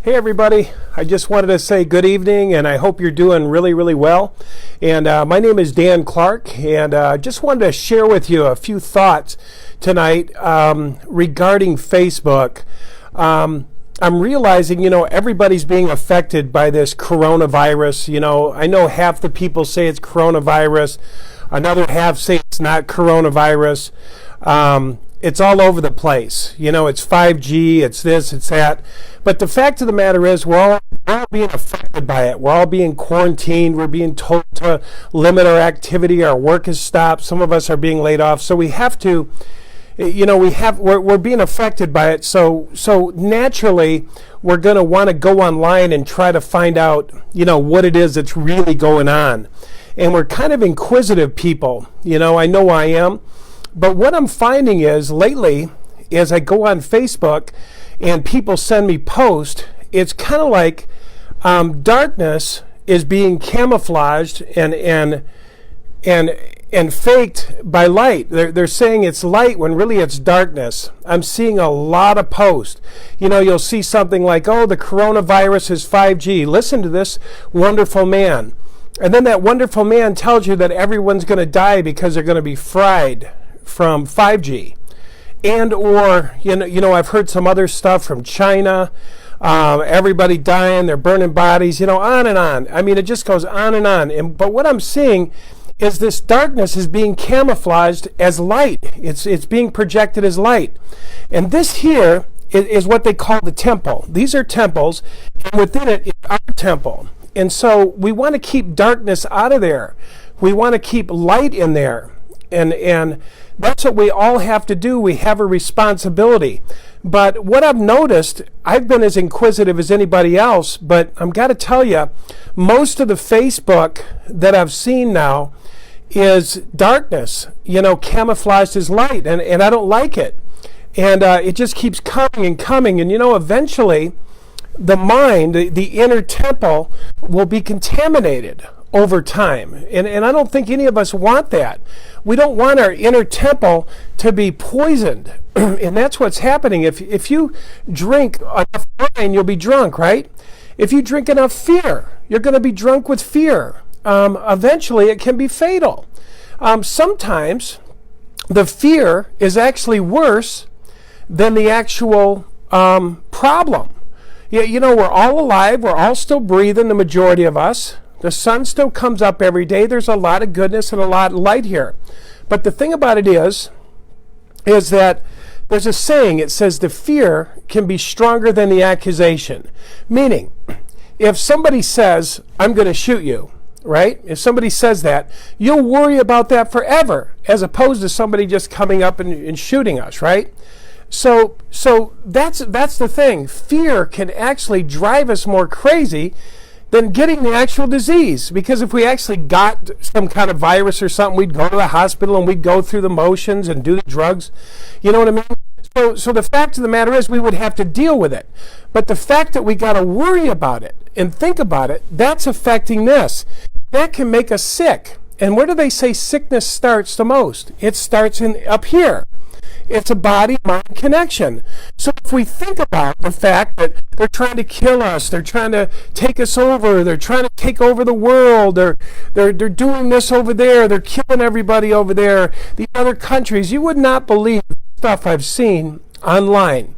Hey everybody, I just wanted to say good evening and I hope you're doing really, really well. And my name is Dan Clark and just wanted to share with you a few thoughts tonight regarding Facebook. I'm realizing, everybody's being affected by this coronavirus. I know half the people say it's coronavirus, another half say it's not coronavirus. It's all over the place. It's 5G, it's this, it's that. But the fact of the matter is we're all being affected by it. We're all being quarantined. We're being told to limit our activity. Our work is stopped. Some of us are being laid off. So we have to, we're being affected by it. So naturally, we're going to want to go online and try to find out, what it is that's really going on. And we're kind of inquisitive people. I know I am. But what I'm finding is lately, as I go on Facebook and people send me posts, it's kind of like darkness is being camouflaged and faked by light. They're saying it's light when really it's darkness. I'm seeing a lot of posts. You'll see something like, oh, the coronavirus is 5G. Listen to this wonderful man. And then that wonderful man tells you that everyone's going to die because they're going to be fried from 5G. And or, I've heard some other stuff from China, everybody dying, they're burning bodies, on and on. I mean, it just goes on and on. But what I'm seeing is this darkness is being camouflaged as light. It's being projected as light. And this here is what they call the temple. These are temples, and within it is our temple. And so we want to keep darkness out of there. We want to keep light in there. And that's what we all have to do. We have a responsibility. But what I've noticed, I've been as inquisitive as anybody else, but I've got to tell you, most of the Facebook that I've seen now is darkness, camouflaged as light, and I don't like it. And it just keeps coming and coming. And, eventually, the mind, the inner temple, will be contaminated over time. And I don't think any of us want that. We don't want our inner temple to be poisoned. And that's what's happening. If you drink enough wine, you'll be drunk, right? If you drink enough fear, you're going to be drunk with fear. Eventually, it can be fatal. Sometimes the fear is actually worse than the actual problem. We're all alive. We're all still breathing, the majority of us. The sun still comes up every day. There's a lot of goodness and a lot of light here. But the thing about it is that there's a saying, it says the fear can be stronger than the accusation. Meaning, if somebody says, I'm going to shoot you, right? If somebody says that, you'll worry about that forever, as opposed to somebody just coming up and shooting us, right? So that's the thing. Fear can actually drive us more crazy than getting the actual disease. Because if we actually got some kind of virus or something, we'd go to the hospital and we'd go through the motions and do the drugs. You know what I mean? So the fact of the matter is we would have to deal with it. But the fact that we got to worry about it and think about it, that's affecting this. That can make us sick. And where do they say sickness starts the most? It starts up here. It's a body-mind connection. So if we think about the fact that they're trying to kill us, they're trying to take us over, they're trying to take over the world, they're doing this over there, they're killing everybody over there, the other countries, you would not believe the stuff I've seen online.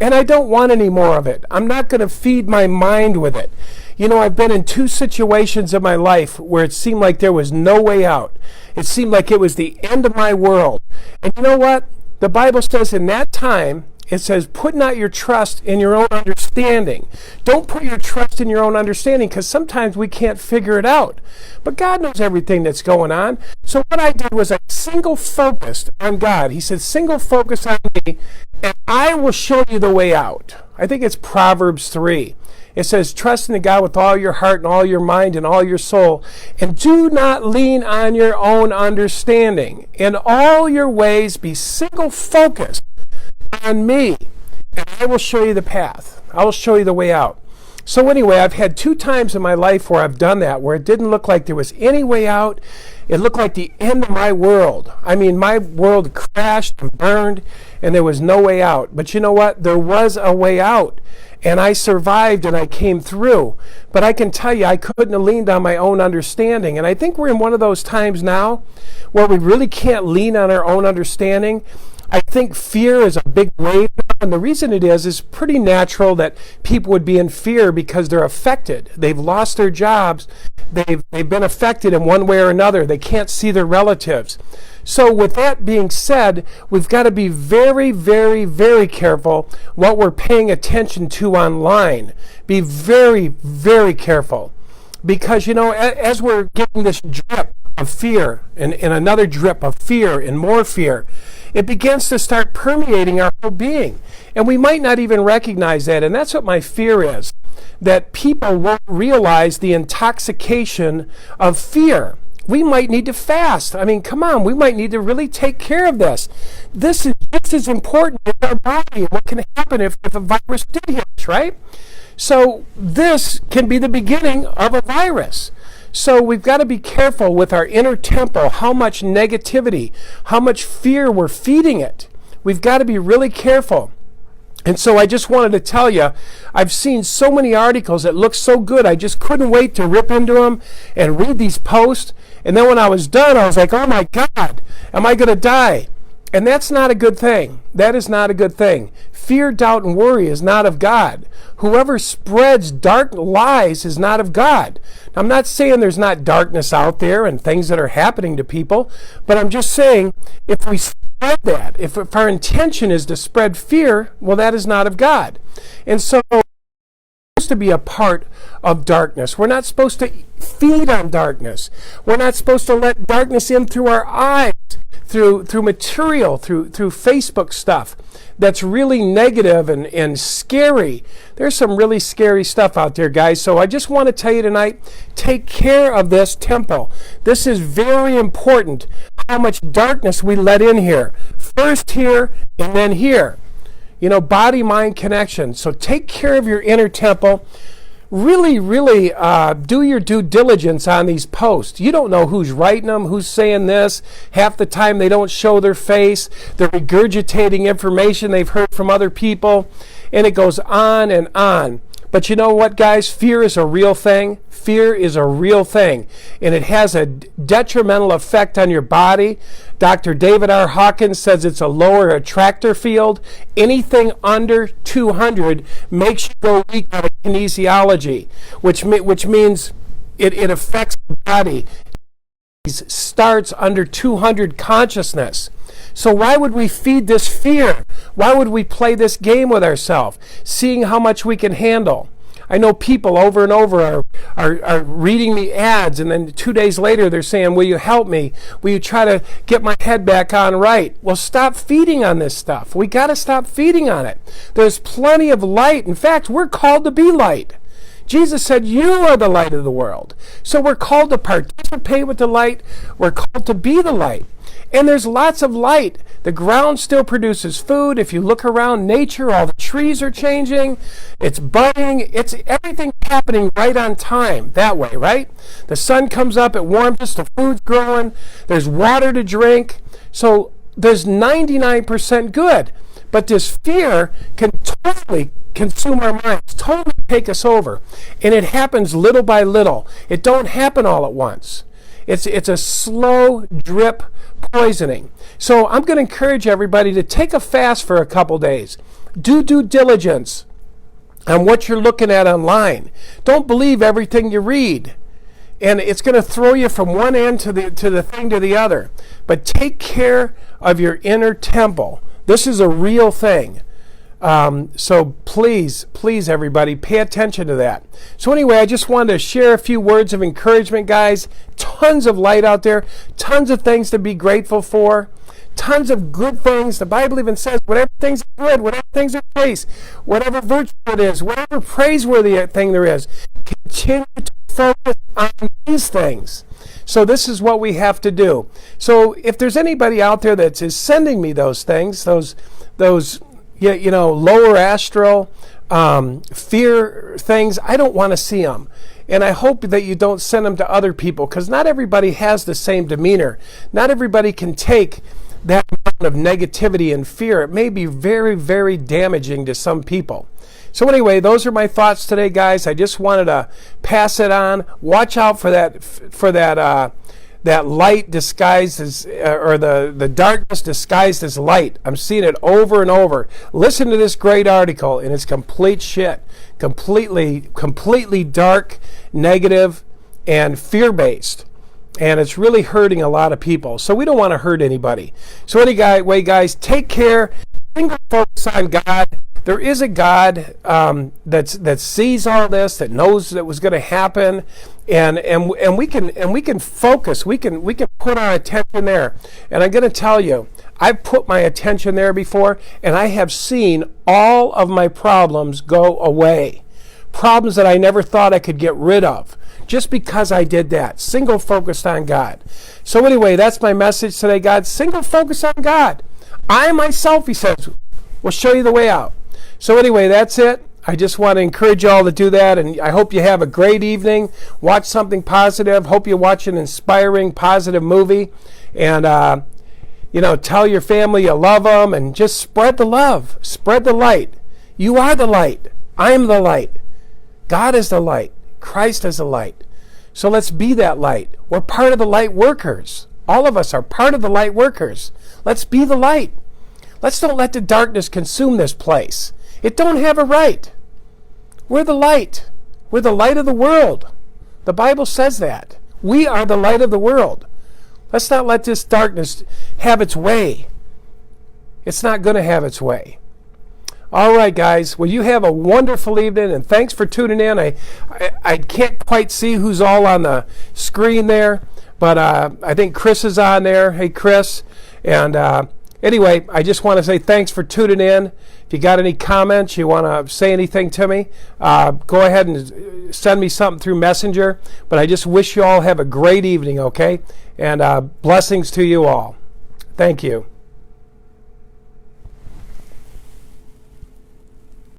And I don't want any more of it. I'm not going to feed my mind with it. I've been in 2 situations in my life where it seemed like there was no way out. It seemed like it was the end of my world. And you know what? The Bible says in that time, it says, put not your trust in your own understanding. Don't put your trust in your own understanding, because sometimes we can't figure it out. But God knows everything that's going on. So what I did was I single focused on God. He said, single focus on me, and I will show you the way out. I think it's Proverbs 3. It says, trust in God with all your heart and all your mind and all your soul, and do not lean on your own understanding. In all your ways be single focused on me, and I will show you the path. I will show you the way out. So anyway, I've had 2 times in my life where I've done that, where it didn't look like there was any way out. It looked like the end of my world. I mean, my world crashed and burned, and there was no way out. But you know what? There was a way out. and I survived and I came through. But I can tell you, I couldn't have leaned on my own understanding. And I think we're in one of those times now where we really can't lean on our own understanding. I think fear is a big wave now, and the reason it is pretty natural that people would be in fear because they're affected. They've lost their jobs. They've been affected in one way or another. They can't see their relatives. So with that being said, we've got to be very, very, very careful what we're paying attention to online. Be very, very careful. Because, as we're getting this drip of fear and another drip of fear and more fear, it begins to start permeating our whole being. And we might not even recognize that. And that's what my fear is, that people won't realize the intoxication of fear. We might need to fast. I mean, come on, we might need to really take care of this. This is just as important as our body and what can happen if a virus did hit us, right? So this can be the beginning of a virus. So we've got to be careful with our inner temple, how much negativity, how much fear we're feeding it. We've got to be really careful. And so I just wanted to tell you, I've seen so many articles that look so good, I just couldn't wait to rip into them and read these posts. And then when I was done, I was like, oh my God, am I going to die? And that's not a good thing. That is not a good thing. Fear, doubt, and worry is not of God. Whoever spreads dark lies is not of God. Now, I'm not saying there's not darkness out there and things that are happening to people, but I'm just saying if we spread that, if our intention is to spread fear, well, that is not of God. And so we're supposed to be a part of darkness. We're not supposed to feed on darkness. We're not supposed to let darkness in through our eyes, through material, through Facebook stuff that's really negative and scary. There's some really scary stuff out there, guys. So I just want to tell you tonight, take care of this temple. This is very important, how much darkness we let in here. First here and then here. Body-mind connection. So take care of your inner temple. Really, really do your due diligence on these posts. You don't know who's writing them, who's saying this. Half the time they don't show their face. They're regurgitating information they've heard from other people. And it goes on and on. But you know what, guys? Fear is a real thing. Fear is a real thing. And it has a detrimental effect on your body. Dr. David R. Hawkins says it's a lower attractor field. Anything under 200 makes you go weak out of kinesiology, which means it affects the body. It starts under 200 consciousness. So why would we feed this fear? Why would we play this game with ourselves, seeing how much we can handle? I know people over and over are reading me ads, and then 2 days later they're saying, will you help me? Will you try to get my head back on right? Well, stop feeding on this stuff. We got to stop feeding on it. There's plenty of light. In fact, we're called to be light. Jesus said, you are the light of the world. So we're called to participate with the light. We're called to be the light. And there's lots of light. The ground still produces food. If you look around nature, all the trees are changing. It's budding. It's everything happening right on time that way, right? The sun comes up, it warms us, the food's growing. There's water to drink. So there's 99% good. But this fear can totally consume our minds, totally take us over. And it happens little by little. It don't happen all at once. It's a slow drip poisoning. So I'm going to encourage everybody to take a fast for a couple days. Do due diligence on what you're looking at online. Don't believe everything you read. And it's going to throw you from one end to the thing to the other. But take care of your inner temple. This is a real thing. So please, everybody, pay attention to that. So anyway, I just wanted to share a few words of encouragement, guys. Tons of light out there. Tons of things to be grateful for. Tons of good things. The Bible even says, whatever things are good, whatever things are praise, whatever virtue it is, whatever praiseworthy thing there is, continue to focus on these things. So this is what we have to do. So if there's anybody out there that is sending me those things, those lower astral, fear things, I don't want to see them. And I hope that you don't send them to other people, because not everybody has the same demeanor. Not everybody can take that amount of negativity and fear, it may be very, very damaging to some people. So anyway, those are my thoughts today, guys. I just wanted to pass it on. Watch out for that light disguised as, or the darkness disguised as light. I'm seeing it over and over. Listen to this great article, and it's complete shit. Completely dark, negative, and fear-based. And it's really hurting a lot of people. So we don't want to hurt anybody. So anyway, guys, take care. Focus on God. There is a God that sees all this, that knows that was going to happen, and we can focus. We can put our attention there. And I'm going to tell you, I've put my attention there before, and I have seen all of my problems go away. Problems that I never thought I could get rid of, just because I did that. Single focused on God. So anyway, that's my message today, God. Single focus on God. I myself, he says, will show you the way out. So anyway, that's it. I just want to encourage you all to do that, and I hope you have a great evening. Watch something positive. Hope you watch an inspiring, positive movie, and tell your family you love them, and just spread the love, spread the light. You are the light. I am the light. God is the light. Christ is the light. So let's be that light. We're part of the light workers. All of us are part of the light workers. Let's be the light. Let's don't let the darkness consume this place. It don't have a right. We're the light. We're the light of the world. The Bible says that. We are the light of the world. Let's not let this darkness have its way. It's not going to have its way. All right, guys. Well, you have a wonderful evening, and thanks for tuning in. I can't quite see who's all on the screen there, but I think Chris is on there. Hey, Chris. And anyway, I just want to say thanks for tuning in. If you got any comments, you want to say anything to me, go ahead and send me something through Messenger. But I just wish you all have a great evening, okay? And blessings to you all. Thank you.